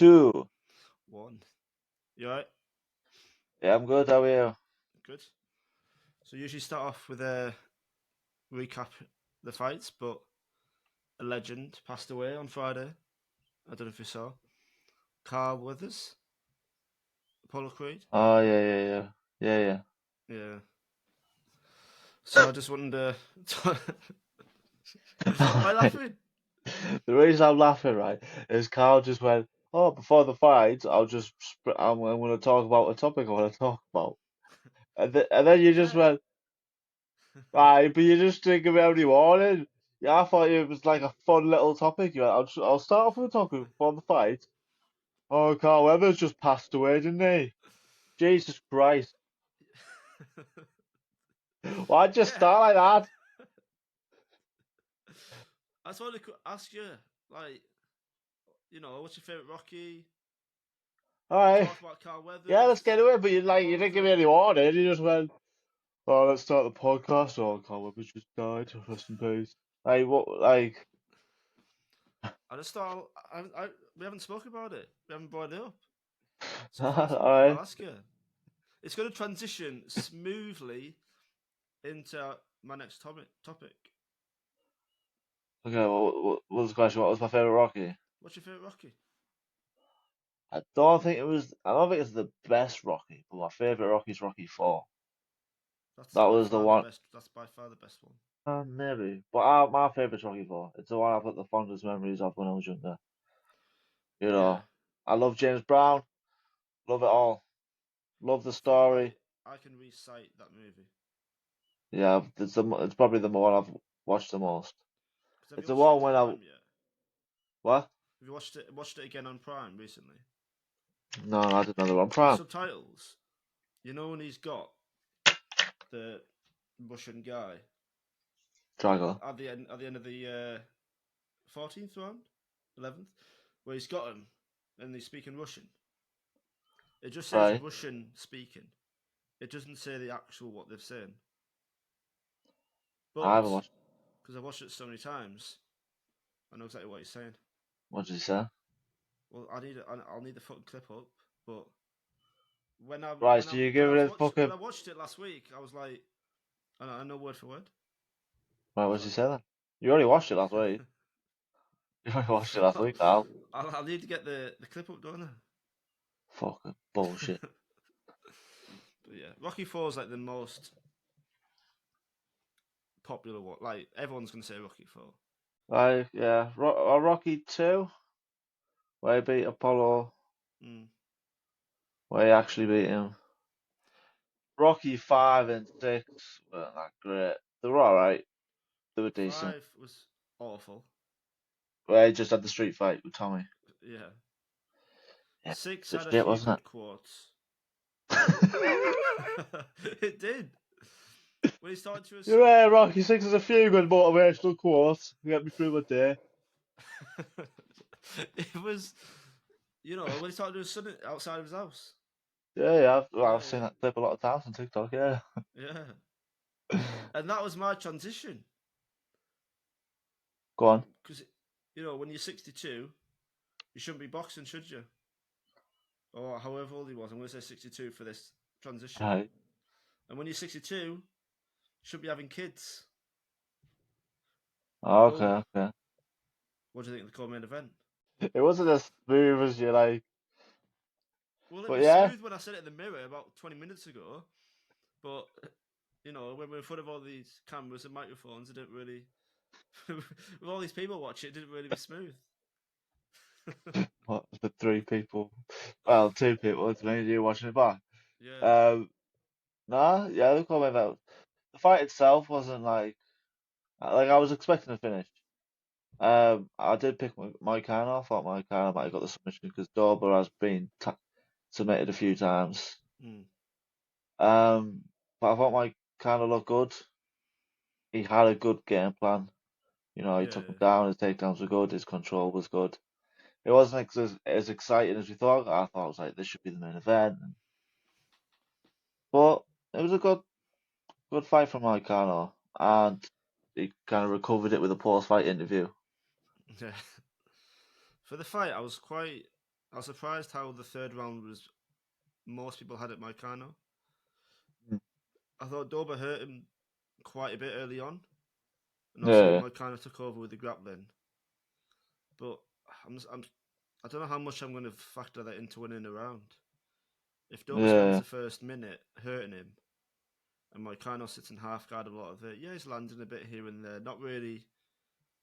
2. 1. You alright? Yeah, I'm good. How are you? Good. So usually start off with a recap the fights, but a legend passed away on Friday. I don't know if you saw. Carl Weathers, Apollo Creed. Oh, yeah. Yeah. So I just wanted to. Why Alright. laughing? The reason I'm laughing, right, is Carl just went, "Oh, before the fight, I'm going to talk about a topic I want to talk about," and then you just Yeah. went, "Right, but you just didn't give me any warning." Yeah, I thought it was like a fun little topic. You went, I'll start off with a topic before the fight. Oh, Carl Weathers just passed away, didn't he? Jesus Christ! Why'd you Yeah. start like that? I just wanted to ask you, like, what's your favourite Rocky? All right. Talk about Carl Yeah, let's Weathers, get away. But you Apollo didn't give me any Creed. warning. You just went, "Oh, let's start the podcast." Oh, Carl Weathers just died. Rest in peace. Like what? Like, I just thought we haven't spoken about it. We haven't brought it up. So I all thought I'll right. ask you. It's going to transition smoothly into my next topic. Okay. Well, what was the question? What was my favorite Rocky? What's your favorite Rocky? I don't think it was. I don't think it's the best Rocky, but my favorite Rocky is Rocky 4. That's That by was the far the one. best. That's by far the best one. Maybe, but my favorite's Rocky 4. It's the one I've got the fondest memories of when I was younger. You Yeah, know, I love James Brown. Love it all. Love the I feel like story. I can recite that movie. Yeah, it's probably the one I've watched the most. Because have It's you the watched it one on when I Prime yet? what? Have you watched it again on Prime recently? No, I didn't know they were on The Prime. subtitles. You know when he's got the Russian guy Drago. at the end of the 14th round, 11th, where he's got him and he's speaking Russian. It just says Right. Russian speaking. It doesn't say the actual what they've said. I But haven't watched. because I've watched it so many times, I know exactly what he's saying. What did he say? Well, I'll need the fucking clip up. But Right, so you give it a when fucking. I watched it last week, I was like, I know word for word. Right, I what was did he like, say then? You already watched it last week. You already watched it last week, Al. I'll need to get the clip up, don't I? Fucking bullshit. But yeah, Rocky Four is like the most popular one. Like everyone's gonna say Rocky Four. Right, yeah. Rocky 2, where he beat Apollo, Mm. where he actually beat him. Rocky 5 and 6 weren't that great. They were alright. They were decent. 5 was awful. Where he just had the street fight with Tommy. Yeah. Yeah, 6 bit had a shit, few wasn't good quotes. It did. When he started to You're right, Rocky 6 has a few good motivational quotes to get me through my day. it was, when he started doing something outside of his house. Yeah, I've Like, seen that clip a lot of times on TikTok, yeah. yeah. And that was my transition. Go on. Because, when you're 62, you shouldn't be boxing, should you? Or however old he was. I'm going to say 62 for this transition. Right. And when you're 62, you should be having kids. Well, Okay. what do you think of the co-main event? It wasn't as smooth as you like, Well, it but was yeah. smooth when I said it in the mirror about 20 minutes ago. But, when we're in front of all these cameras and microphones, it didn't really... with all these people watching, it didn't really be smooth. What, the three people? Well, two people, it's me and you watching it back. Yeah. Um, nah, yeah, the comment about the fight itself wasn't like I was expecting to finish. I did pick my Khan off. I thought my Khan might have got the submission because Dorber has been submitted a few times. Mm. But I thought my Khan looked good. He had a good game plan. He Yeah, took him down. His takedowns were good. His control was good. It wasn't as exciting as we thought. I thought it was like this should be the main event, but it was a good fight from Moicano, and he kind of recovered it with a post-fight interview. yeah. For the fight, I was quite I was surprised how the third round was. Most people had it Moicano. Mm. I thought Dober hurt him quite a bit early on, and obviously Yeah, Moicano took over with the grappling. But I don't know how much I'm going to factor that into winning a round. If Dober spends yeah, the first minute hurting him, and Moicano sits in half guard a lot of it, yeah, he's landing a bit here and there, not really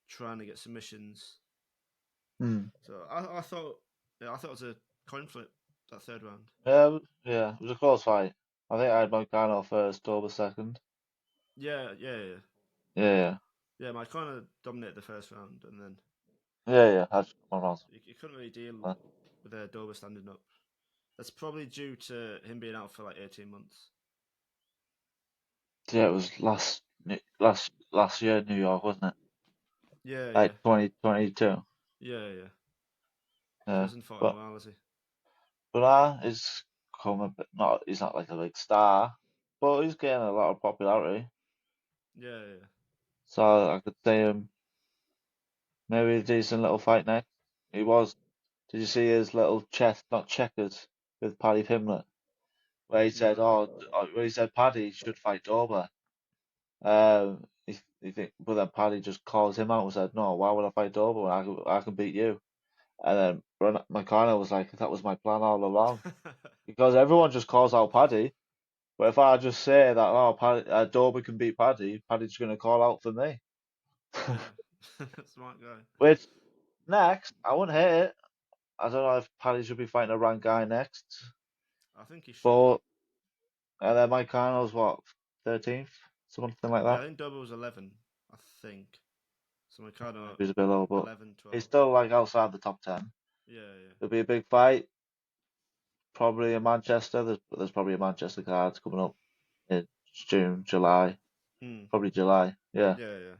trying to get submissions. mm. So I thought it was a coin flip that third round. Yeah. It was a close fight. I think I had Moicano first, Dober second. Yeah, yeah, yeah, Yeah, yeah. Moicano dominated the first round, and then yeah. That's one round. he couldn't really deal Uh, with Dober standing up. That's probably due to him being out for like 18 months. Yeah, it was last year in New York, wasn't it? Yeah, yeah, Like 2022. yeah, yeah. So he Yeah, hasn't fought in a but while, has he? is come a bit. Not he's not like a big star, but he's getting a lot of popularity. Yeah, yeah. So I could see him maybe a decent little fight next. He was. Did you see his little chess, not checkers, with Paddy Pimblett, where he said, No. where he said Paddy should fight Dober. He think, but then Paddy just called him out and said, "No, why would I fight Dober when I can beat you?" And then McConnell was like, "That was my plan all along," because everyone just calls out Paddy. But if I just say that, Dober can beat Paddy, Paddy's going to call out for me. Yeah. Smart guy. Which next, I wouldn't hate it. I don't know if Paddy should be fighting a ranked guy next, I think he should. but and then Mike Connell's what 13th, something like Yeah, that. I think Dober was 11. I think. So Maybe Moicano he's a bit low, but 11, he's 12. still like outside the top 10. Yeah, yeah. It'll be a big fight, probably in Manchester. There's probably a Manchester card coming up in June, July, Hmm. probably July. Yeah, Yeah, yeah.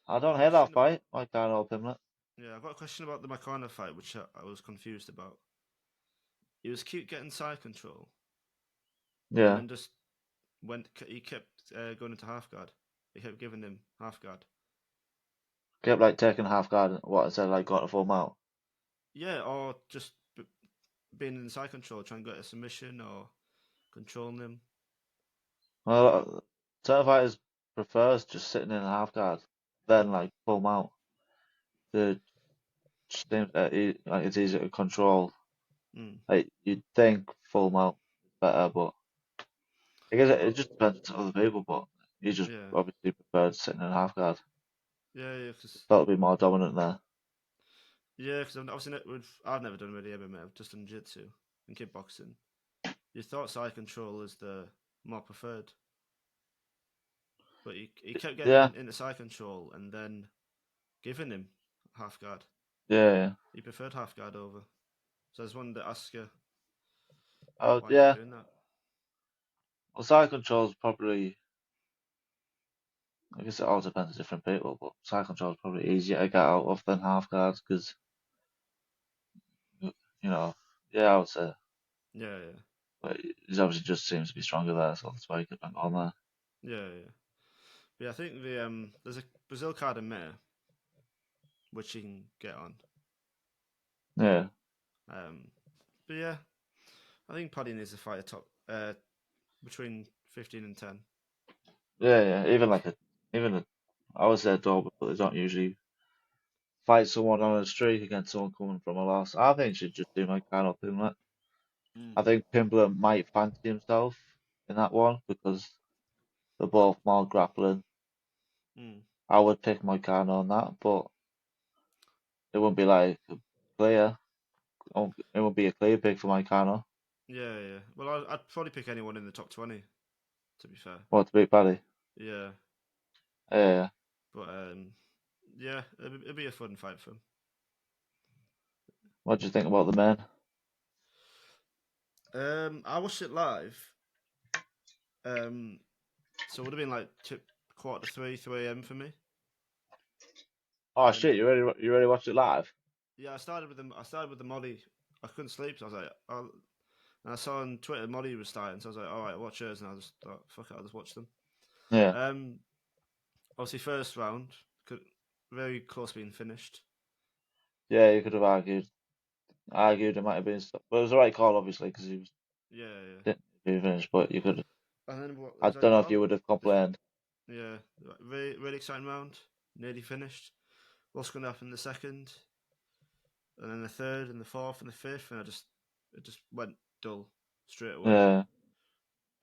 I Got don't a hate that question. fight. Mike Connell Pimlet. Yeah, I got a question about the Moicano fight, which I was confused about. He was cute getting side control, and Yeah, then just went. He kept going into half guard. He kept giving him half guard. kept like taking half guard. What instead of like got a full mount. Yeah, or just being in side control, trying to get a submission or controlling him. Well, certain fighters prefers just sitting in a half guard, then like full mount. The just seems like it's easier to control. Mm. Like you'd think full mount is better, but I guess it But just depends on other people. But you just yeah, obviously preferred sitting in a half guard. yeah, yeah, because Felt to be more dominant there. yeah, because I've never done really MMA. I've just done jiu-jitsu and kickboxing. You thought side control is the more preferred, but he kept getting Yeah, into side control and then giving him half guard. yeah. He preferred half guard over. So I just wanted to ask you Oh why he kept yeah. doing that. Well, side control is probably. I guess it all depends on different people, but side control is probably easier to get out of than half guards because you know. Yeah, I would say. Yeah, yeah, But he obviously just seems to be stronger there, so that's why he could bang on there. yeah, yeah. But yeah, I think there's a Brazil card in May which he can get on. Yeah, Um, but yeah, I think Paddy needs to fight a top between 15 and 10. yeah. Even a, I would say a dog, but they don't usually fight someone on a streak against someone coming from a loss. I think he should just do my kind of thing. Like, Mm. I think Pimbler might fancy himself in that one because they're both more grappling. Mm. I would pick my kind on that, but it wouldn't be like clear. It would be a clear pick for my kind. Yeah, yeah. Well, I'd probably pick anyone in the top 20, to be fair. What to beat Paddy? Yeah, Yeah. but yeah, it'd be a fun fight for him. What do you think about the men? I watched it live. Um, so it would have been like quarter to 3, 3 a.m. for me. Oh shit! And You already watched it live? yeah, I started with them. I started with the Molly. I couldn't sleep, so I was like, and I saw on Twitter Molly was starting, so I was like, all right, watch hers, and I just thought, fuck it, I'll just watch them. Yeah. Um, obviously first round, very close being finished. Yeah, you could have argued. I argued it might have been stuff, but it was the right call, obviously, because he was Yeah, yeah. didn't be finished. But you could, And then what I was don't that? know if Oh, you would have the, complained. yeah, really, really exciting round. Nearly finished. What's going to happen in the second, and then the third, and the fourth, and the fifth, and it just went dull straight away. Yeah,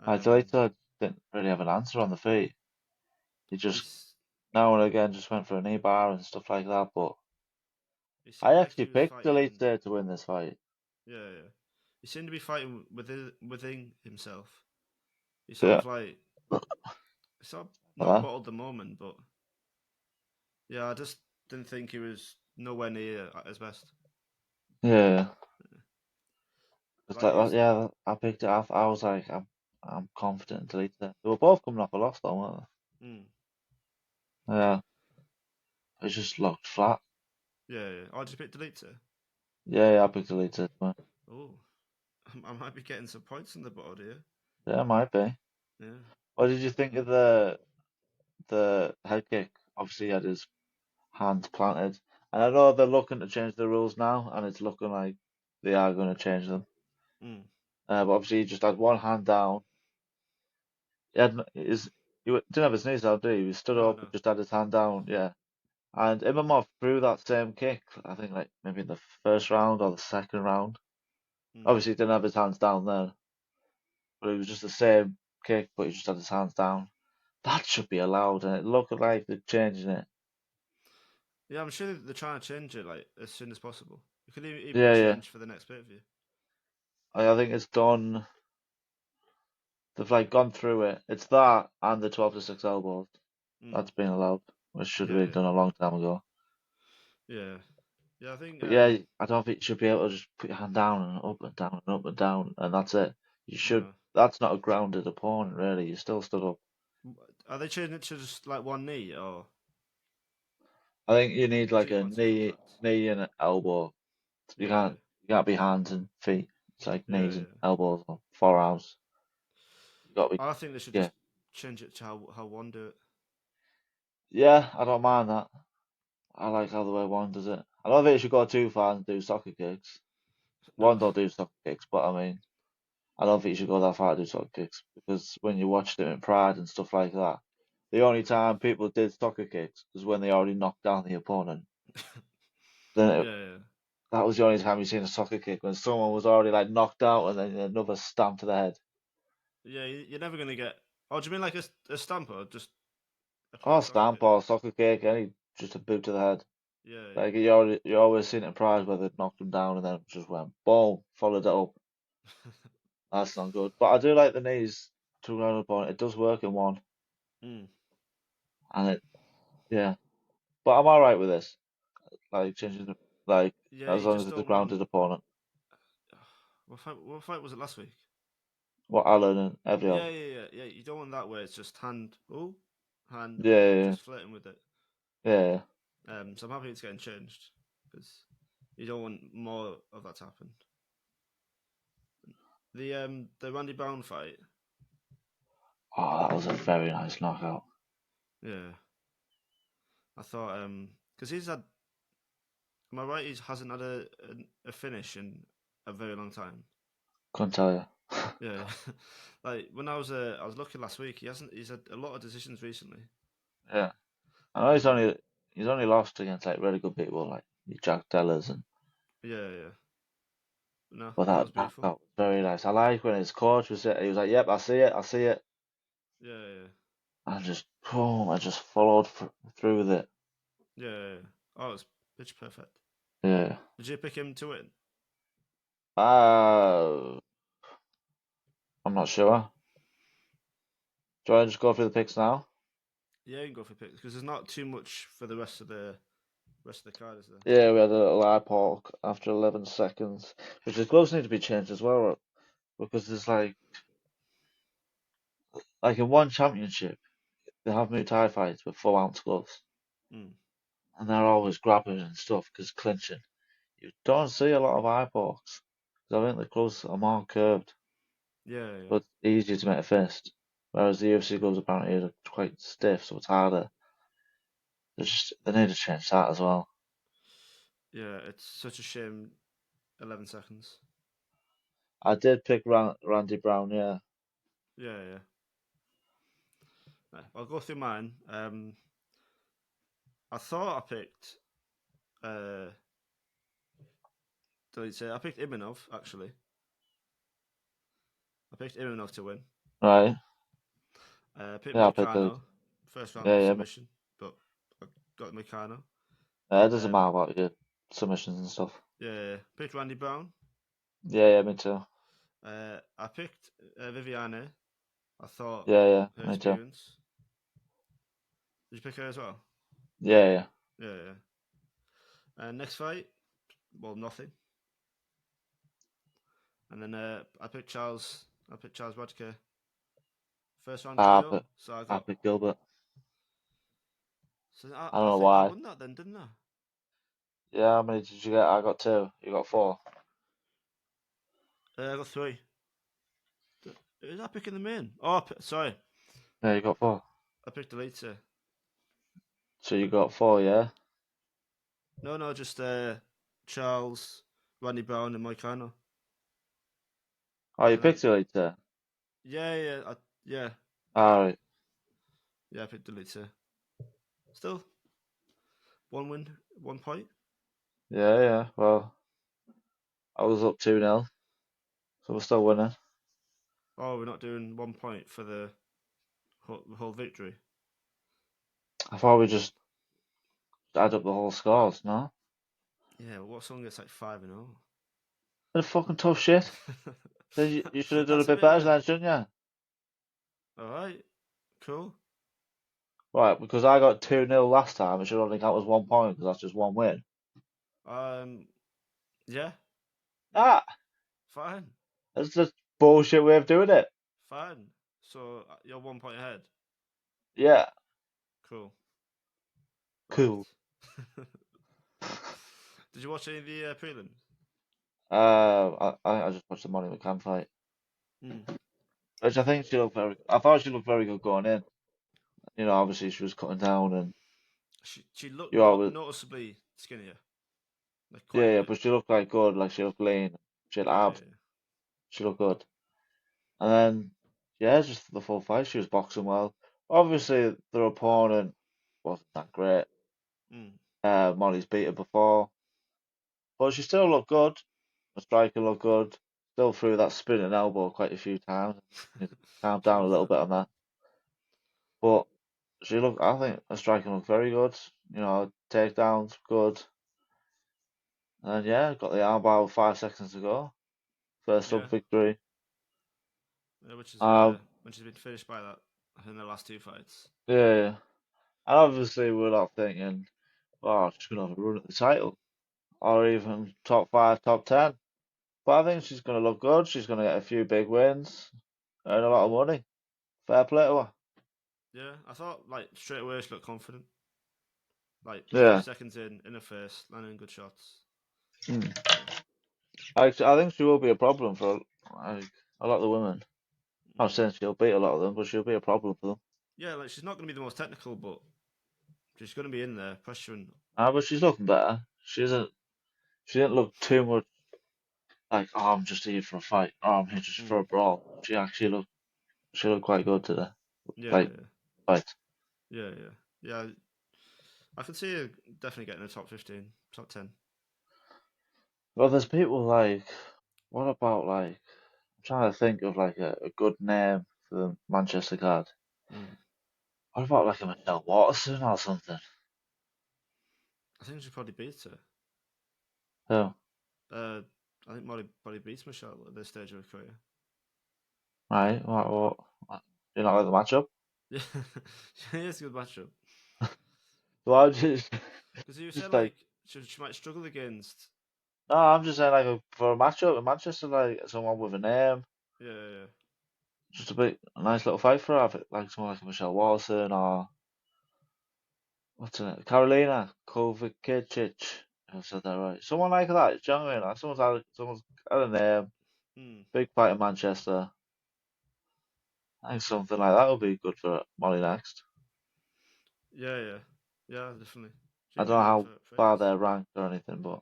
I Um, Delita didn't really have an answer on the feet. He just he's now and again just went for a knee bar and stuff like that. But he I seemed like actually he was picked fighting. Delita to win this fight. Yeah, yeah. He seemed to be fighting within himself. He sort Yeah, of like sort of like not that. bottled the moment, but yeah, I just didn't think he was nowhere near at his best. Yeah, it's Like like he was. yeah, I picked it off. I was like, I'm confident in Delita. They were both coming off a loss though, weren't Mm, they? Yeah, it just looked flat. yeah, yeah. I just picked delete it. Yeah, I picked Delita. Man. Oh, I might be getting some points on the board here. Yeah, it might be. Yeah. What did you think of the head kick? Obviously, he had his hands planted, and I know they're looking to change the rules now, and it's looking like they are going to change them. Mm. But obviously, he just had one hand down. He had didn't have his knees down, did he? He stood No, up, no. just had his hand down. Yeah, and Imamov threw that same kick. I think like maybe in the first round or the second round. Mm. Obviously, he didn't have his hands down there, but it was just the same kick, but he just had his hands down. That should be allowed, and it looked like they're changing it. Yeah, I'm sure they're trying to change it like as soon as possible. It could even be Yeah, yeah. changed for the next pay per view. I think it's done. They've like gone through it. It's that and the 12 to 6 elbows. Mm. That's been allowed, which should have Yeah, been yeah, done a long time ago. yeah, yeah. I think But yeah, I don't think you should be able to just put your hand down and up and down and up and down, and that's it. You should. no. That's not a grounded opponent, really. You still stood up. Are they changing it to just like one knee, or I think you need do like you a want to contact? knee and an elbow. Yeah, You can't be hands and feet. It's like yeah, knees and yeah. elbows or forearms. You got to be. I think they should Yeah, just change it to how one do it. yeah. I don't mind that. I like how the way one does it. I don't think you should go too far and do soccer kicks. No. One don't do soccer kicks, but I mean, I don't think you should go that far to do soccer kicks because when you watched it in Pride and stuff like that, the only time people did soccer kicks was when they already knocked down the opponent. Then Yeah, yeah, that was the only time you seen a soccer kick when someone was already like knocked out and then another stamp to the head. yeah. You're never gonna get. Oh, do you mean like a stamp or just a Or proper soccer stamp kick? or soccer kick, any just a boot to the head. Yeah, Like you always seen it in Pride where they knocked them down and then just went boom, followed it up. yeah. That's not good. But I do like the knees to ground opponent. It does work in one, mm. and it yeah. But I'm all right with this. Like changing the like Yeah, as you long just as it's a don't grounded want. opponent. What fight was it last week? What Alan and Evian. Yeah, yeah, yeah, yeah. You don't want that where it's just hand, oh, hand, Yeah, oh, yeah, just flirting with it. yeah, yeah. So I'm happy it's getting changed because you don't want more of that to happen. The Randy Brown fight, Oh, that was a very nice knockout. yeah, I thought because he's had, am I right? He hasn't had a finish in a very long time. Couldn't tell you. Yeah, like when I was looking last week, he's had a lot of decisions recently. Yeah, I know Um, he's only lost against like really good people like Jack Dellers and yeah, yeah. No, but that that was beautiful. knockout was very nice. I like when his coach was it. He was like, "Yep, I see it," Yeah, yeah, and just boom, I just followed through with it. yeah, yeah. Oh, it was pitch perfect. Yeah. Did you pick him to win? Uh, I'm not sure. Do I just go through the picks now? Yeah, you can go for picks because there's not too much for the rest of the card, is there? Yeah, we had a little eye poke after 11 seconds, which the gloves need to be changed as well because there's like in one championship they have Muay Thai fights with 4 ounce gloves, Mm. and they're always grabbing and stuff because clinching. You don't see a lot of eye pokes 'cause I think the gloves are more curved, Yeah, yeah, but easier to make a fist. Whereas the UFC gloves apparently are quite stiff, so it's harder. They need to change that as well. yeah. It's such a shame. 11 seconds. I did pick Randy Brown, yeah. Yeah, yeah. Right, I'll go through mine. I thought I picked. Uh, Delete say I picked Imanov actually. I picked Imanov to win. Right. I picked Yeah, I picked Elite. Moicano, first round Yeah, yeah. submission, but I got Moicano. Yeah, it doesn't Um, matter about your submissions and stuff. yeah, yeah. Picked Randy Brown. Yeah, yeah, me too. I picked Viviane. I thought Yeah, yeah, her me too. experience. Did you pick her as well? Yeah, yeah. Yeah, yeah. Next fight, well, nothing. And then I picked Charles. I picked Charles Wadke. First round I KO. picked, So I I got. picked Gilbert. So I don't I know think I why. won that then, didn't I? Yeah, how many did you get? I got two. You got four. I got three. Is that picking the main? Oh, sorry. Yeah, you got four. I picked Elite. So you got four, yeah? No, no, just Charles, Randy Brown, and Moicano. Oh, you And then picked Elite there. yeah, yeah, yeah, Alright. yeah. I picked Elite. Still 1 win, 1 point. Yeah, yeah. Well, I was up 2-0, so we're still winning. Oh, we're not doing 1 point for the whole victory. I thought we just add up the whole scores, no? Yeah, well, what song gets like 5-0? Bit of fucking tough shit. Then you should have done a That's a bit bit, better yeah. than that, shouldn't you? All right, cool. Right, because I got 2-0 last time, it should only count as 1 point because that's just one win. Um, yeah, Ah, fine, that's just bullshit way of doing it. fine. So you're 1 point ahead. Yeah, Cool. Right. cool. Did you watch any of the prelims? I just watched the Molly McCann fight, Hmm. which I think she looked very. I thought she looked very good going in. You know, obviously she was cutting down, and She looked you always, noticeably skinnier, like quite a yeah, yeah, bit. but she looked like good, like she looked lean, she had Yeah, abs, she looked good. And then, yeah, just the full fight, she was boxing well. Obviously, their opponent wasn't that great. yeah. Mm. Molly's beat her before, but she still looked good. The striker looked good. Still threw that spinning elbow quite a few times. Need to calm She down a loves little that. bit on that. But she looked, I think her striking looked very good. You know, takedowns good. And yeah, got the armbar with 5 seconds to go. First sub Yeah, victory. which is Um, when she's been finished by that in the last two fights. yeah, yeah. And obviously we're not thinking, oh, she's gonna have a run at the title, or even top five, top 10. But I think she's gonna look good. She's gonna get a few big wins, earn a lot of Mm. money. Fair play to her. Yeah, I thought like straight away she looked confident. Like a few Yeah. seconds in her face, landing good shots. Mm. So I think she will be a problem for like a lot of the women. I'm mm. saying she'll beat a lot of them, but she'll be a problem for them. Yeah, like she's not going to be the most technical, but she's going to be in there pressuring. But she's looking better. She isn't. She didn't look too much like, oh, I'm just here for a fight. Oh, I'm here just for a Mm. brawl. She actually looked. She looked quite good today. Yeah, Like yeah, fight. yeah, yeah, yeah. I can see her definitely getting a top 15, top 10. Well, there's people like. What about like? I'm trying to think of like a good name for the Manchester card. Mm. What about like a Michelle Watterson or something? I think she probably beats her. Oh, Uh, I think Molly probably beats Michelle at this stage of her career. right. What? Do you not like the matchup? Yeah, it's a good matchup. Well, I'm just, Because you said just like, like she might struggle against. no, I'm just saying like for a matchup in Manchester, like someone with a name, Yeah, yeah, yeah. just a nice little fight for her, like someone like a Michelle Watson or what's her name, Carolina Kovacic. If I said that right. Someone like that. Do you know what I mean? Like someone's had a name, Mm. big fight in Manchester. I think something like that would be good for Molly next. Yeah, yeah, yeah, definitely. I She'll be don't in know there how for far ages. they're ranked or anything, but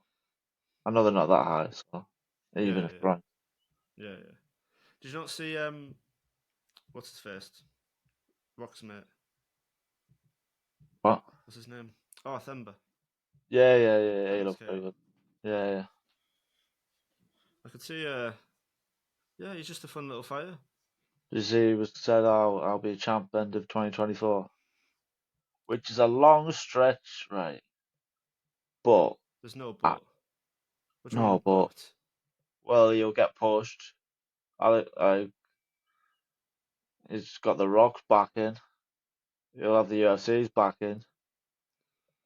I know they're not that high. So. even Yeah, if yeah, ranked. yeah, yeah. Did you not see what's his face? Rock's mate. What? What's his name? Oh, Themba. Yeah, yeah, yeah, yeah. He Themba's looked very KO. good. Yeah, yeah. I could see. Yeah, he's just a fun little fighter. You see, he was said, "Oh, I'll be champ end of 2024," which is a long stretch, right? But There's no uh, but. What do you no, mean, but but? well, he'll get pushed. He's got the Rock's backing. He'll have the UFC's backing.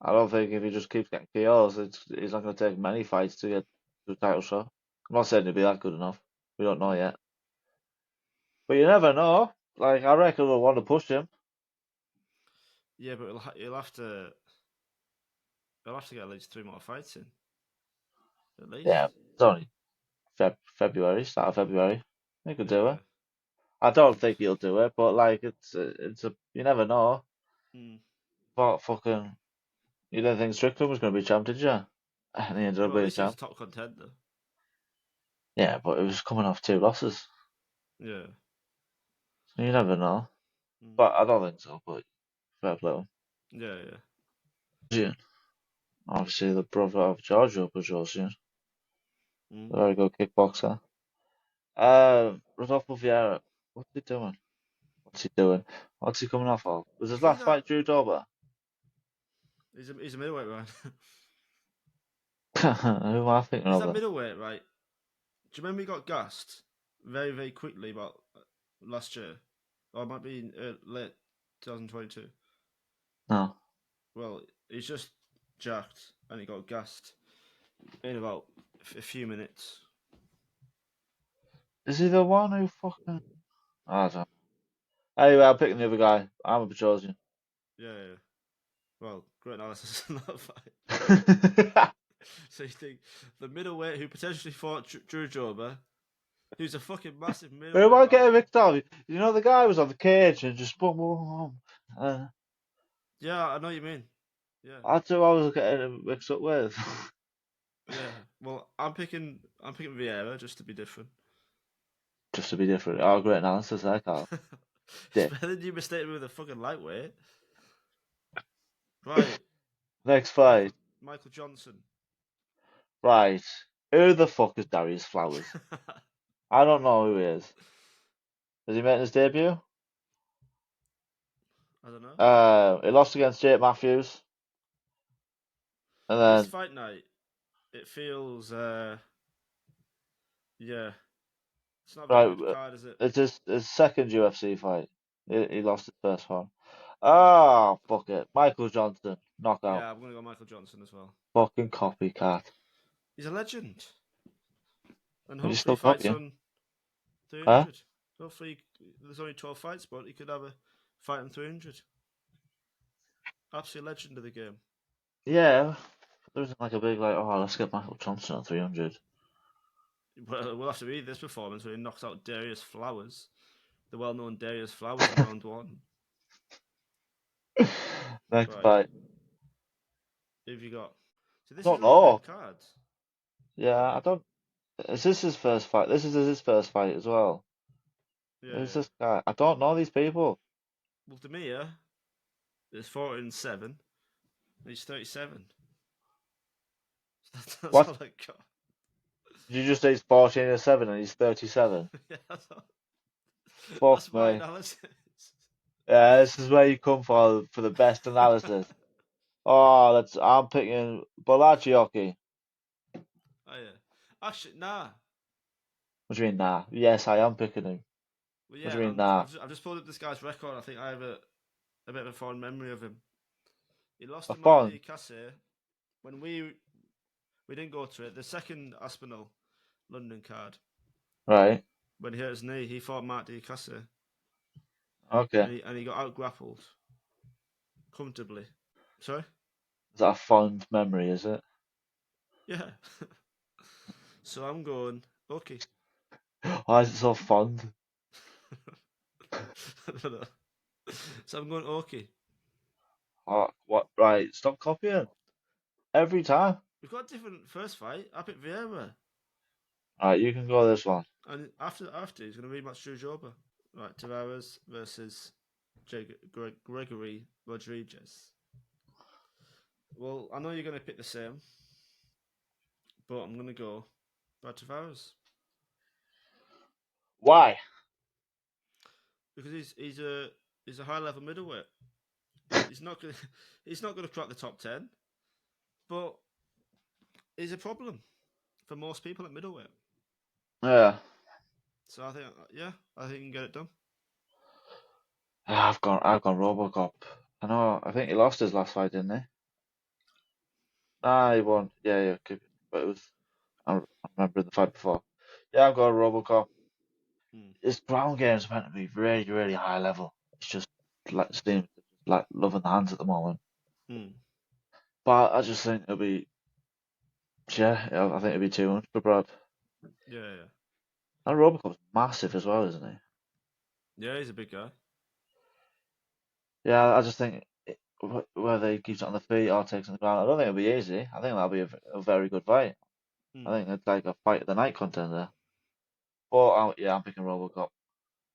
I don't think if he just keeps getting KOs, he's not going to take many fights to get to a title shot. I'm not saying he'll be that good enough. We don't know Mm. yet. But you never know. Like, I reckon we'll want to push him. Yeah, but he'll have to get at least 3 more fights in. At Yeah, least. it's only February, start of February. He could do Yeah. it. I don't think he'll do it, but like, you never know. Mm. But fucking, you didn't think Strickland was going to be champ, did you? And he ended up Well, at being least he was champ. a top contender. Yeah, but it was coming off 2 losses. Yeah. So you never know. Mm. But I don't think so, but fair play to him. Yeah, yeah. Yeah. Obviously, the brother of Giorgio Petrosian, Mm. a very good kickboxer. Rodolfo Vieira, what's he doing? What's he doing? What's he coming off of? Was Do you his think last that fight Drew Dober? he's a middleweight, right? Who am I thinking Is of that then? middleweight, right? Do you remember he got gassed very, very quickly about last year? Or it might be in, late 2022. No. Well, he's just jacked and he got gassed in about a few minutes. Is he the one who fucking. I don't know. Anyway, I'm picking the other guy. I'm a Petrosian. Yeah, yeah. Well, great analysis on that fight. So you think the middleweight who potentially fought Drew Joba, who's a fucking massive Who am middleweight, I right? getting mixed up? You know the guy was on the cage and just boom, boom, boom. Yeah, I know what you mean. Yeah, That's who I was getting mixed up with. yeah. Well, I'm picking Vieira just to be different. Just to be different. Oh, great analysis there, Carl. It's Dick. better than you mistaking me with a fucking lightweight. Right, Next Michael fight. Michael Johnson. Right. Who the fuck is Darius Flowers? I don't know who he is. Has he made his debut? I don't know. He lost against Jake Matthews. And This then, fight night, it feels yeah, it's not a very right, good card, is it? it's his second UFC fight. He lost his first one. Mm. Ah, fuck it. Michael Johnson. Knockout. Yeah, I'm gonna go Michael Johnson as well. Fucking copycat. He's a legend, and But you hopefully he still fights copying? on Huh? 300. Hopefully, there's only 12 fights, but he could have a fight on 300. Absolute legend of the game. Yeah. There isn't like a big, like, oh, let's get Michael Johnson at 300. Well, we'll have to read this performance where he knocks out Darius Flowers, the well-known Darius Flowers in round one. Next Right, fight. who have you got? So I this is don't a weird know. card. Yeah, I don't. Is this his first fight? This is his first fight as well. Yeah, Who's yeah. this guy? I don't know these people. Well, Demir is 14-7. He's 37. That's What? all I got. Did you just say he's 14 and 7 and he's 37? Yeah, Fuck that's my me. analysis. Yeah, this is where you come for the best analysis. Oh, I'm picking Bolagiocki. Oh yeah. Actually, nah. What do you mean, nah? Yes, I am picking him. Well, What do yeah. you mean, nah? I've just pulled up this guy's record. I think I have a bit of a fond memory of him. He lost A to Marty fun, Casse when we didn't go to it. The second Aspinall London card right? when he hurt his knee, he fought Marty Casse Okay. and he got out grappled comfortably. Sorry. Is that a fond memory, is it? Yeah. So I'm going okay. Why is it so fond? I don't know. So I'm going okay. Oh, what? Right, stop copying. Every time. We've got a different first fight. I picked Vieira. All right, you can go this one. And after he's going to rematch Drew Joba. Right, Tavares versus Gregory Rodriguez. Well, I know you're going to pick the same, but I'm going to go by Tavares Why? because he's a high level middleweight. He's not going he's not going to crack the top 10, but he's a problem for most people at middleweight. Yeah. So I think he can get it done. I've gone Robocop. I know. I think he lost his last fight, didn't he? Nah, he won. Yeah, yeah. But it was. I remember the fight before. Yeah, I've got Robocop. Hmm. His ground game's meant to be really, really high level. It's just like seems like loving the hands at the moment. Hmm. But I just think it'll be. Yeah, I think it'll be too much for Brad. Yeah, yeah, And Robocop's massive as well, isn't he? yeah. He's a big guy. Yeah, I just think whether he keeps it on the feet or takes it on the ground, I don't think it'll be easy. I think that'll be a very good fight. I Hmm. think it's like a fight of the night contender. But yeah, I'm picking Robocop.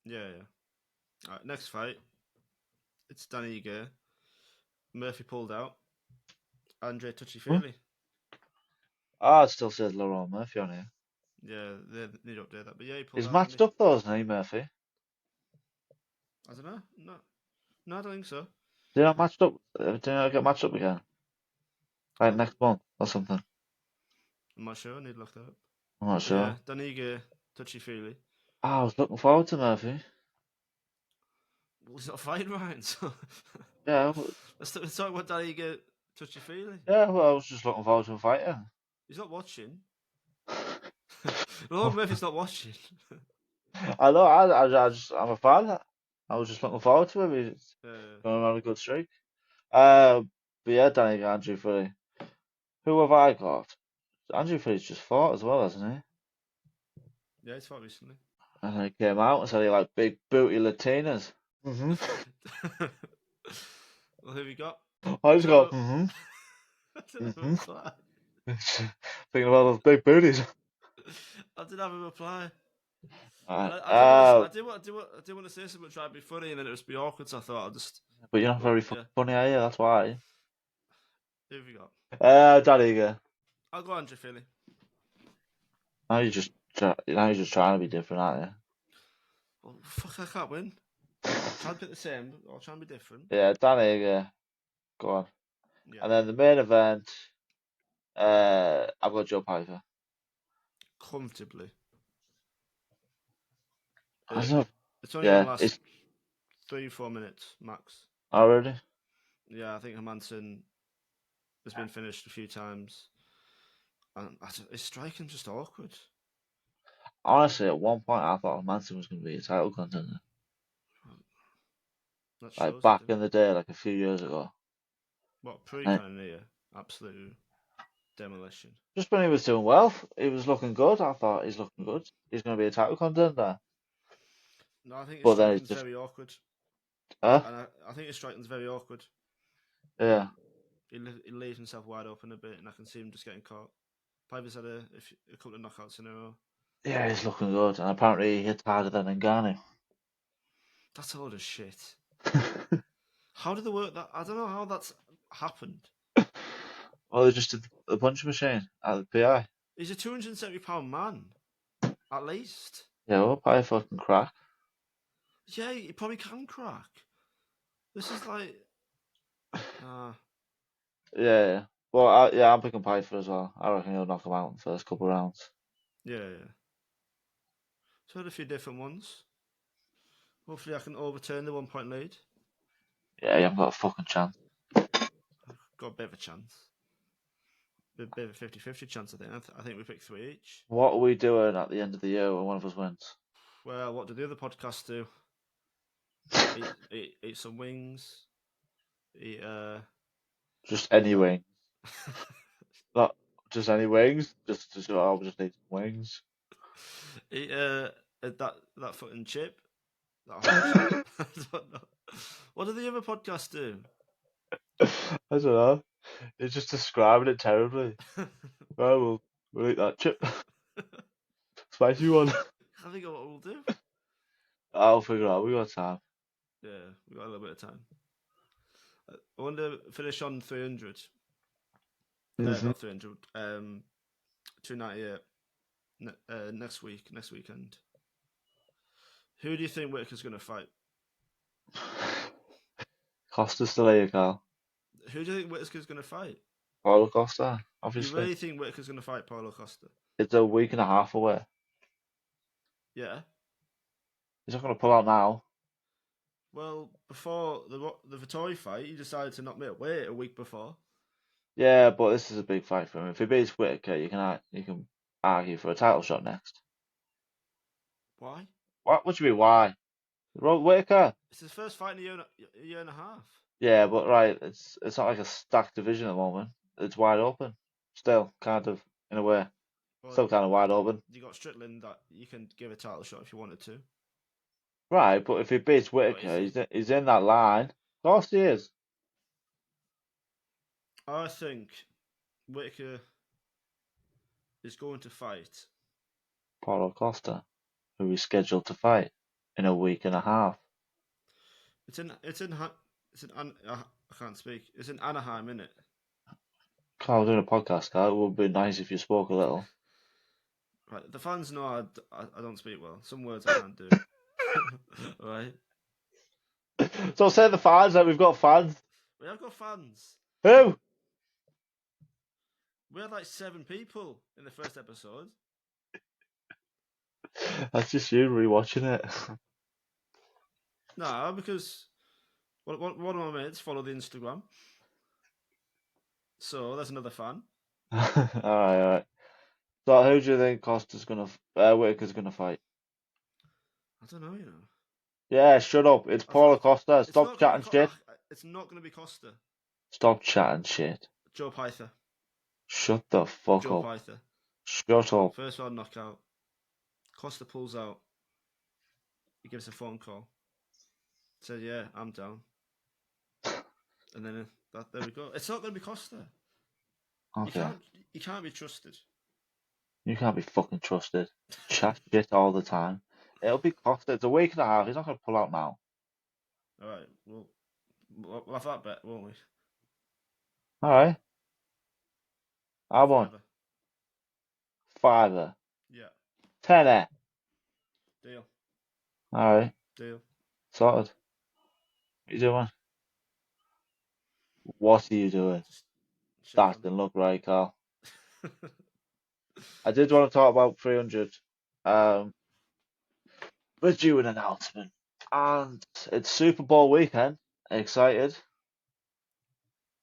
Yeah, yeah. All right, next fight. It's Danny Ige. Murphy pulled out. Andre Touchy Huh? Feely. It still says Laurent Murphy on here. Yeah, they need to update that. But yeah, he pulled He's out, didn't matched he? up though, isn't he, Murphy? I don't know. No, no, I don't think so. Did I matched up? Did I get matched up again? Like Oh, next month or something? I'm not sure. I need to look that up. I'm not But yeah, sure. Danny Touchy Feely. I was looking forward to Murphy. Well, he's not fighting right, so Yeah, let's talk about Danny Touchy Feely. yeah. Well, I was just looking forward to him fighting. He's not watching. Lord Murphy's not watching. I know. I'm a fan. I was just looking forward to him. He's uh, going on a good streak. Uh, but yeah, Danny Andrew Philly. Who have I got? Andrew Philly's just fought as well, hasn't he? yeah, he's fought recently. And he came out and said he liked big booty Latinas. Well, who have you got? I I just didn't have got a, I didn't have a mm-hmm. reply. Thinking about those big booties. I didn't have a reply. And Alright. I did want to, I did want to say something, try to be funny, and then it was be awkward. So I thought I'll just, But you're not well, very yeah. fucking funny, are you? That's why. Who have you got? Danny again. I'll go Andrew Philly. Now you're just trying to be different, aren't Well, fuck, I can't win. Try and pick the same, or try and be different. you? Yeah, Danny again. Go on. Yeah, And then the main event. I've got Joe Piper. comfortably. I It, don't know. it's only going to Yeah, last it's 3-4 minutes max. already. Yeah, I think Hermanson has been finished a few times, and his striking's just awkward. Honestly, at one point I thought Manson was going to be a title contender. That Like shows it, back didn't in it? the day, like a few years ago. What pre And Cannoneer? Absolute demolition. just when he was doing well, he was looking good. I thought he's looking good. He's going to be a title contender. No, I think his But then he's striking's just, very awkward, huh? and I think his striking's very awkward. Yeah. He leaves himself wide open a bit, and I can see him just getting caught. Piper's had a couple of knockouts in a row. Yeah, he's looking good. And apparently he hits harder than Ngannou. That's a load of shit. How did they work that? I don't know how that's happened. Well, they just did the punch machine at the PI. He's a 270-pound man, at least. Yeah, well, Piper fucking crack. Yeah, he probably can crack. This is like, uh, Yeah, yeah. Well, yeah, I'm picking Piper as well. I reckon he'll knock him out in the first couple of rounds. yeah, yeah. So I had a few different ones. Hopefully, I can overturn the 1 point lead. Yeah, you haven't got a fucking chance. Got a bit of a chance. A bit of a 50-50 chance, I think. I think we picked 3 each. What are we doing at the end of the year when one of us wins? Well, what do the other podcasts do? Eat some wings. Eat Just any that. wing. Not just any wings. We just need some wings. Eat that fucking chip. That hot chip. I don't know. What do the other podcasts do? I don't know. You're just describing it terribly. Well, we'll eat that chip. Spicy one. I think what we'll do. I'll figure it out. We got time. Yeah, we got a little bit of time. I want to finish on 300. Mhm. Not 300. 298 next weekend. Who do you think Whitaker's going to fight? Costa's still here, Carl. Who do you think Whitaker's going to fight? Paulo Costa, You obviously. really think Whitaker's going to fight Paulo Costa? It's a week and a half away. Yeah. He's not going to pull out now. Well, before the Vittori fight, he decided to not make weight a week before. Yeah, but this is a big fight for him. If he beats Whitaker, you can argue for a title shot next. Why? What do you mean? Why? Whitaker? It's his first fight in a year and a half. Yeah, but right, it's not like a stacked division at the moment. It's wide open. Still, kind of, in a way. Well, Still kind of wide open. you got Strickland that you can give a title shot if you wanted to. Right, but if he beats But is Whitaker, he? he's in that line. Of course he is. I think Whitaker is going to fight. Paulo Costa, who is scheduled to fight in a week and a half. I can't speak. It's in Anaheim, isn't it? Carl, doing a podcast, Carl. It would be nice if you spoke a little. Right. The fans know I don't speak well. Some words I can't do. Right. So say the fans that we've got fans. We have got fans. Who? We had like 7 people in the first episode. That's just you rewatching it. No, because one of my mates followed the Instagram. So there's another fan. All right. So who do you think Whitaker's gonna fight? I don't know, you know. Yeah, shut up. It's Paulo Costa. It's Stop not gonna be. chatting shit. It's not gonna be Costa. Stop chatting shit. Joe Pyther. Shut the fuck Joe up. Pyther. Shut up. First round knockout. Costa pulls out. He gives a phone call. Said, "Yeah, I'm down." And then there we go. It's not gonna be Costa. Okay. You can't be trusted. You can't be fucking trusted. Chat shit all the time. It'll be Costa. It's a week and a half. He's not gonna pull out now. All right. We'll have that bet, won't we? All right. I want Fiver. fiver. Yeah. Tenner. Deal. All right. Deal. Sorted. What you doing? What are you doing? Just That chilling. didn't look right, Carl. I did want to talk about 300. We're due an announcement. And it's Super Bowl weekend. Excited.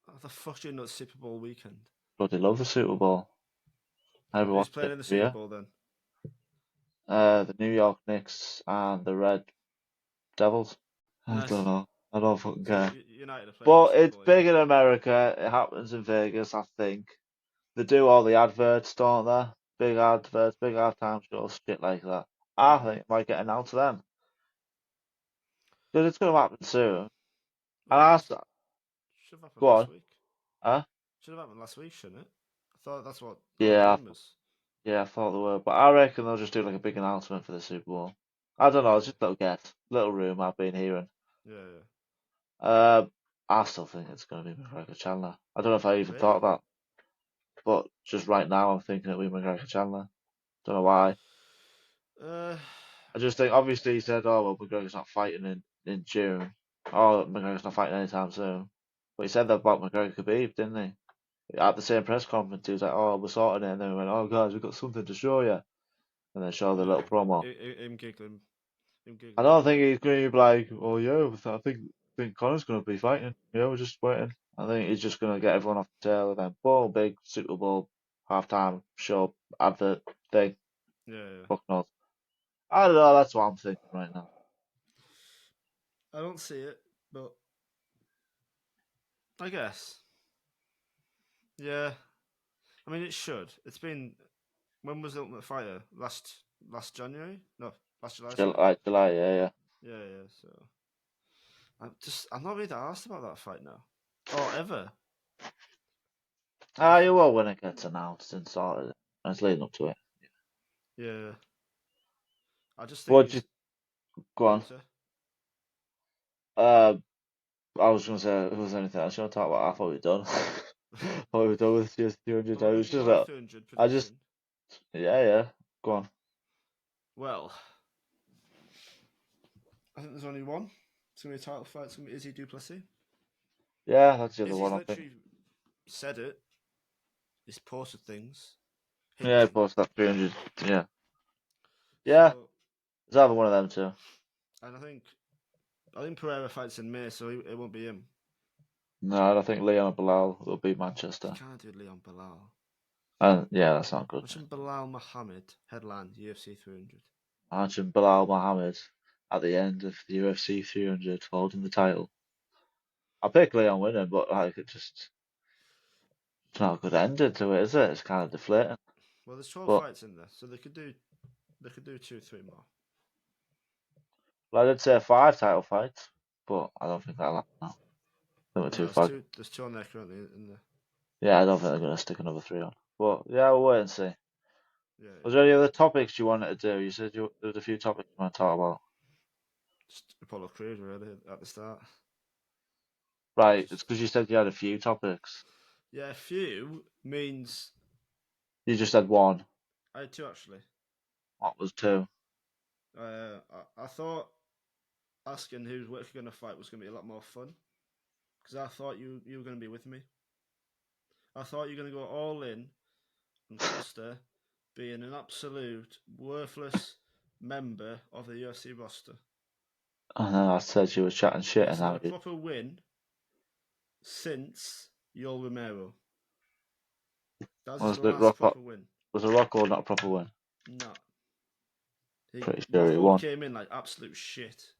What the fuck do you know? It's Super Bowl weekend. Bloody love the Super Bowl. I never Who's watched playing it in the every Super year. Bowl then? The New York Knicks and the Red Devils. I Nice. don't know. I don't fucking So care. United are playing in the But Super it's Bowl, yeah. big in America. It happens in Vegas, I think. They do all the adverts, don't they? Big adverts, big halftime shows, shit like that. I think it might get announced then. Because it's going to happen soon. And Well, I it asked, should have happened go last on, week. huh? Should have happened last week, shouldn't it? I thought that's what all the Yeah, rumours. yeah, I thought they were. But I reckon they'll just do like a big announcement for the Super Bowl. I don't know, Yeah, it's just a little guess. Little room I've been hearing. yeah. Um, I still think it's going to be McGregor Chandler. I don't know if I even Really? thought that, but just right now I'm thinking it'll be McGregor Chandler. Don't know why. Uh, I just think obviously he said, "Oh well, McGregor's not fighting in June. Oh, McGregor's not fighting anytime soon." But he said that about McGregor Khabib, didn't he? At the same press conference, he was like, "Oh, we're sorting it," and then we went, "Oh guys, we've got something to show you," and then showed the yeah. little promo. Him giggling. Him I giggling. don't think he's going to be like, "Oh yeah, I think Connor's going to be fighting." Yeah, we're just waiting. I think he's just going to get everyone off the tail, and then boom, big Super Bowl halftime show advert thing. Yeah. Fuck knows. I don't know. That's what I'm thinking right now. I don't see it, but I guess. Yeah. I mean, it should. It's been. When was the Ultimate Fighter? Last January? No, last July. Sorry. July, yeah, yeah. Yeah. So I'm not really that asked about that fight now, or ever. You will when it gets announced and sorted. And it's leading up to it. Yeah. I just think What you he's. go Go on? on, sir. Uh, I was gonna say if there was anything else you want to talk about, I thought we were done. I thought we were done with UFC 300. Well, I we was can just go to 300 I just prediction. yeah. Go on. Well, I think there's only one. It's gonna be a title fight. It's gonna be Izzy Duplessis. Yeah, that's the other Izzy's one I think. literally said it. He's posted things Yeah, hinting. post that 300. Yeah, yeah. So, It's either one of them two. and I think Pereira fights in May, so it won't be him. No, I don't think Leon or Bilal will beat You Manchester. can't do Leon Bilal. And yeah, that's not good. Imagine Bilal Muhammad headline UFC 300. Imagine Bilal Mohammed at the end of the UFC 300 holding the title. I pick Leon winning, but like it's not a good ending to it, is it? It's kind of deflating. Well, there's 12 But fights in there, so they could do 2, 3 more. well, I did say five title fights, but I don't think that'll happen now. I think we're No, too there's far. two. There's two on there currently in the. Yeah, I don't think they're going to stick another three on. But yeah, we'll wait and see. Yeah, Was yeah. there any other topics you wanted to do? You said there was a few topics you want to talk about. Just Apollo Creed really at the start. Right, it's Just because you said you had a few topics. yeah, few means You just had one. I had two actually. What was two? I thought asking who's Whitaker going to fight was going to be a lot more fun because I thought you were going to be with me. I thought you were going to go all in on Costa being an absolute worthless member of the UFC roster. And then I said you were chatting He shit, and hasn't now had a proper win since Yoel Romero. That's his was the last proper win. was a rock or not a proper win? No. Pretty sure he Rockhold won. came in like absolute shit.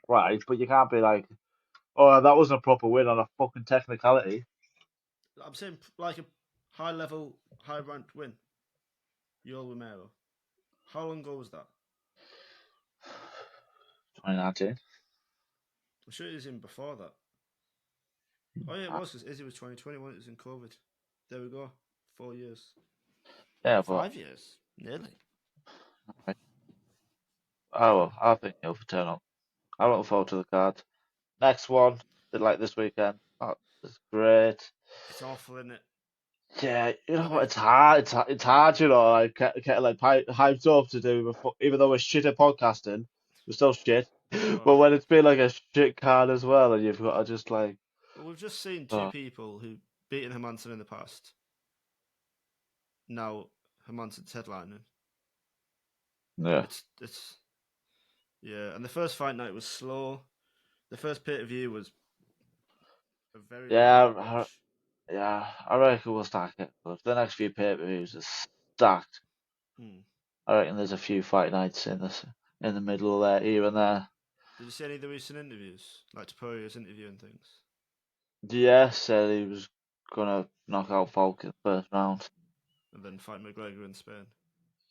Right, but you can't be like, oh, that wasn't a proper win on a fucking technicality. I'm saying like a high level, high ranked win. Yoel Romero. How long ago was that? 2019. I'm sure it was in before that. Oh yeah, it was because Izzy was 2021. It was in COVID. There we go. 4 years. Yeah, but 5 years. Nearly. oh well, I think he'll turn up. I look forward to the card. Next one, like this weekend. Oh, it's great. It's awful, isn't it? Yeah, you I know mean, it's hard. It's hard, you know. Like get like hyped up to do, even though we're shit at podcasting, we're still shit. But oh, when it's been like a shit card as well, and you've got to just like, well, we've just seen two oh people who beaten Hermanson in the past. Now Hermanson's headlining. yeah, It's yeah, and the first fight night was slow. The first pay per view was a very very hard yeah, watch. yeah. I reckon we'll stack it. But the next few pay-per-views are stacked. Hmm. I reckon there's a few fight nights in the middle there, here and there. Did you see any of the recent interviews, like Taporia's interview and things, Diaz said he was gonna knock out Falk in the first round. and then fight McGregor in Spain?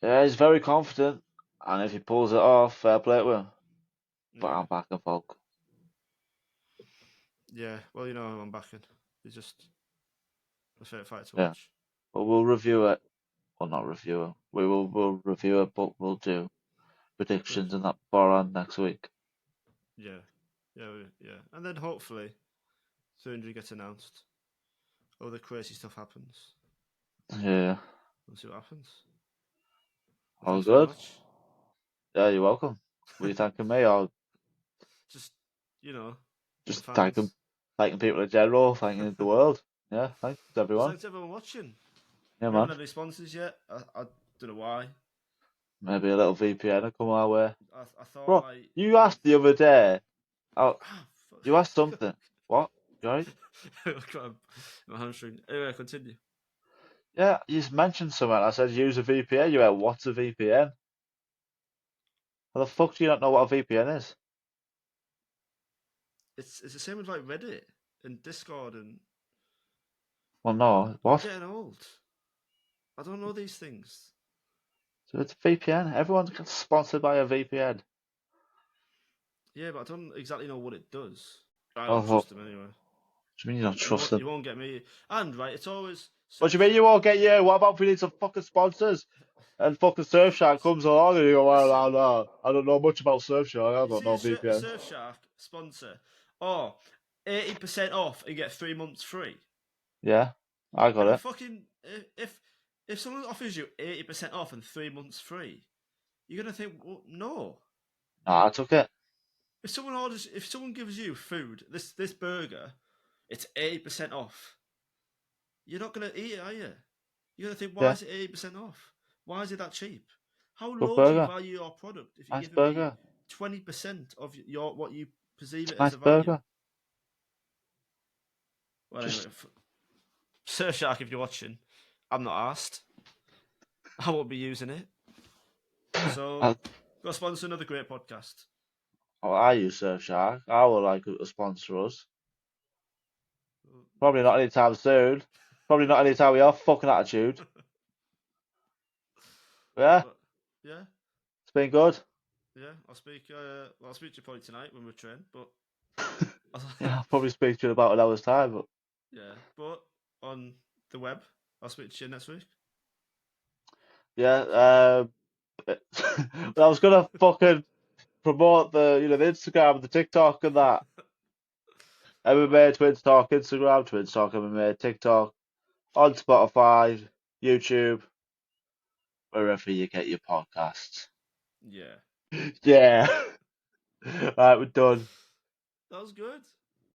Yeah, he's very confident, and if he pulls it off, fair play to him. But Yeah, I'm backing Falk. yeah. Well, you know who I'm backing. He's just a favorite fight to Yeah, watch. but we'll review it. Well, not review it. We'll review it, but we'll do predictions and that beforehand next week. Yeah, yeah, yeah. And then hopefully 300 gets announced. All the crazy stuff happens. Yeah, We'll see what happens. Well, all thanks very good. much. Yeah, you're welcome. Were you thanking me or Just you know, the just fans. thanking people in general, thanking the world? Yeah, thanks Just everyone. thanks to everyone watching. Yeah, We haven't man. had any sponsors yet. I don't know why. Maybe a little VPN will come our way. I thought Bro, like you with asked the other day. Oh, ah you asked fuck. something. What? You alright? God, my hamstring. Anyway, continue. Yeah, you just mentioned something. I said use a VPN. You went, what's a VPN? How the fuck do you not know what a VPN is? It's the same with like Reddit and Discord, and Well, no. I'm What? getting old. I don't know these things. So it's a VPN. Everyone's sponsored by a VPN. Yeah, but I don't exactly know what it does. I Oh, don't what trust them anyway. do you mean you don't You trust won't them? you won't get me. And right, it's always What do you mean you won't get you? What about if we need some fucking sponsors? And fucking Surfshark comes along and you go, well, Listen, I don't know much about Surfshark. I you got see no a VPN. Surfshark sponsor, or 80% off and get 3 months free. Yeah, I got If a it. fucking if someone offers you 80% off and 3 months free, you're gonna think, well, no. Nah, I took it. If someone gives you food, this burger, it's 80% off. You're not gonna eat it, are you? You're gonna think, why Yeah, is it 80% off? Why is it that cheap? How good low do you burger. value your product if you're Nice giving me burger. 20% of your what you perceive It's it a as nice a value? burger. Well, anyway, Just, Surfshark, if you're watching, I'm not asked. I won't be using it. So, I, go sponsor another great podcast. I use Surfshark. I would like it to sponsor us. Probably not anytime soon. Probably not anytime we have fucking attitude. Yeah, But yeah, it's been good. yeah, I'll speak. I'll speak to you probably tonight when we're trained. But Yeah, I'll probably speak to you in about an hour's time, but yeah, but on the web, I'll speak to you next week. yeah. I was gonna fucking promote the Instagram, the TikTok, and that What? MMA Twins Talk Instagram, Twins Talk MMA TikTok on Spotify, YouTube, wherever you get your podcasts. Yeah, Yeah. Right, we're done. that was good.